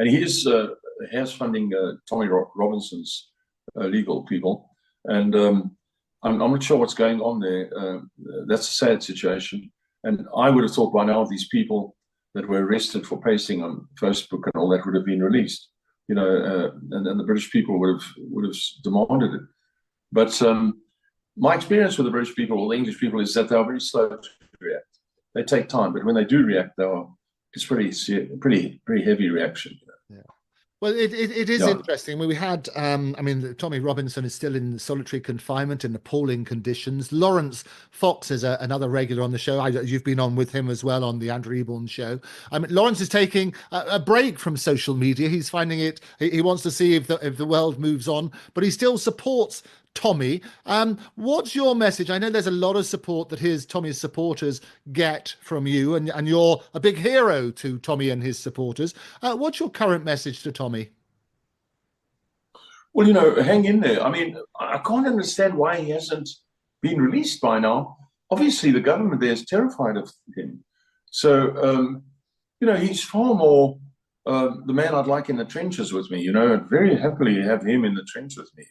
and he is funding Tommy Robinson's legal people, and I'm not sure what's going on there. That's a sad situation, and I would have thought by now these people that were arrested for pasting on Facebook and all that would have been released, and the British people would have demanded it. But my experience with the British people or the English people is that they are very slow to react. They take time, but when they do react, it's pretty heavy reaction. Yeah. Well, it is interesting. We had, Tommy Robinson is still in solitary confinement in appalling conditions. Lawrence Fox is another regular on the show. You've been on with him as well on the Andrew Eborn show. Lawrence is taking a break from social media. He's finding it. He wants to see if the world moves on, but he still supports Tommy. What's your message? I know there's a lot of support that Tommy's supporters get from you, and you're a big hero to Tommy and his supporters. What's your current message to Tommy? Well, hang in there. I can't understand why he hasn't been released by now. Obviously, the government there is terrified of him. So, he's far more the man I'd like in the trenches with me, I'd very happily have him in the trench with me,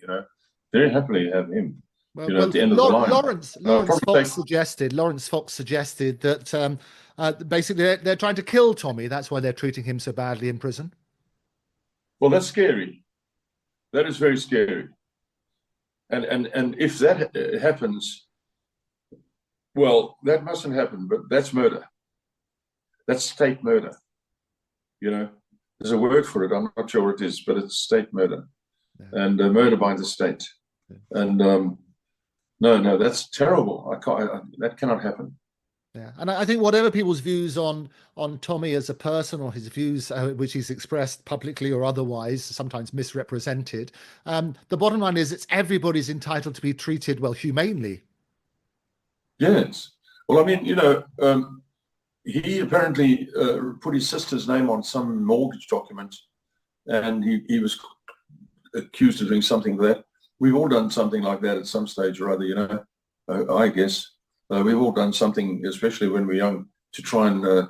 Very happily have him. At the end of the line. Lawrence Fox suggested that basically they're trying to kill Tommy. That's why they're treating him so badly in prison. Well, that's scary. That is very scary. And if that happens, well, that mustn't happen. But that's murder. That's state murder. There's a word for it. I'm not sure what it is, but it's state murder, and murder by the state. And no, that's terrible. That cannot happen. Yeah, and I think whatever people's views on Tommy as a person, or his views which he's expressed publicly or otherwise, sometimes misrepresented, the bottom line is everybody's entitled to be treated humanely. Yes. Well, he apparently put his sister's name on some mortgage document, and he was accused of doing something like that. We've all done something like that at some stage or other, I guess. We've all done something, especially when we're young, to try and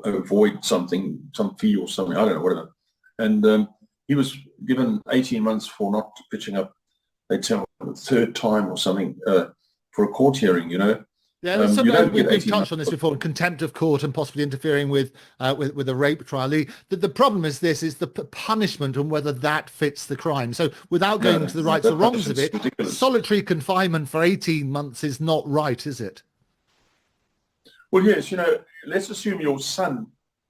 avoid something, some fee or something, I don't know, whatever. And he was given 18 months for not pitching up, they'd tell him, the third time or something, for a court hearing, Yeah, we've touched on this before, contempt of court and possibly interfering with a rape trial. The problem is the punishment and whether that fits the crime. So without going into the rights or wrongs of it, ridiculous. Solitary confinement for 18 months is not right, is it? Well, yes, let's assume your son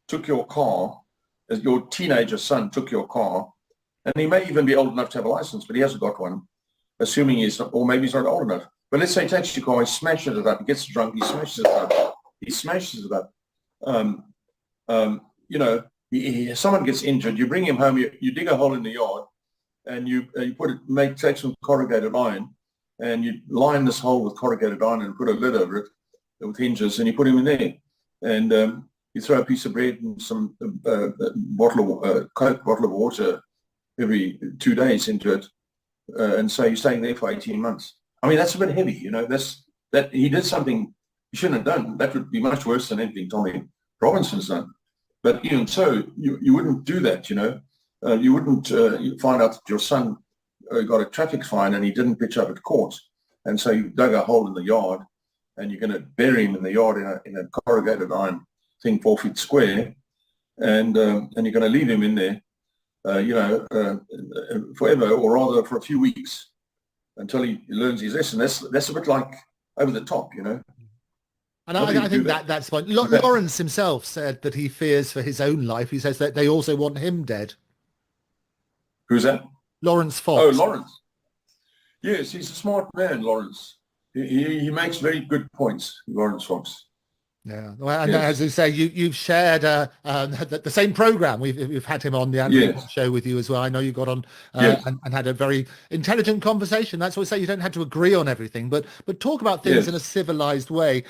took your car, your teenager son took your car, and he may even be old enough to have a license, but he hasn't got one, assuming he's not, or maybe he's not old enough. But let's say he takes your car, he smashes it up, he gets drunk, he smashes it up. Someone gets injured, you bring him home, you dig a hole in the yard, and you take some corrugated iron, and you line this hole with corrugated iron and put a lid over it with hinges, and you put him in there. And you throw a piece of bread and some Coke bottle of water every 2 days into it, and so you're staying there for 18 months. That's a bit heavy, that he did something he shouldn't have done. That would be much worse than anything Tommy Robinson's done. But even so, you wouldn't do that, you wouldn't find out that your son got a traffic fine and he didn't pitch up at court. And so you dug a hole in the yard and you're going to bury him in the yard in a corrugated iron thing 4 feet square. And you're going to leave him in there, forever, or rather for a few weeks, until he learns his lesson. That's a bit like over the top, And I think that's fine. Lawrence himself said that he fears for his own life. He says that they also want him dead. Who's that? Lawrence Fox. Oh, Lawrence. Yes, he's a smart man, Lawrence. He makes very good points, Lawrence Fox. Yeah, well, and as you say, you've shared the same program. We've had him on the Andrew show with you as well. I know you got on and had a very intelligent conversation. That's what I say. You don't have to agree on everything, but talk about things in a civilized way.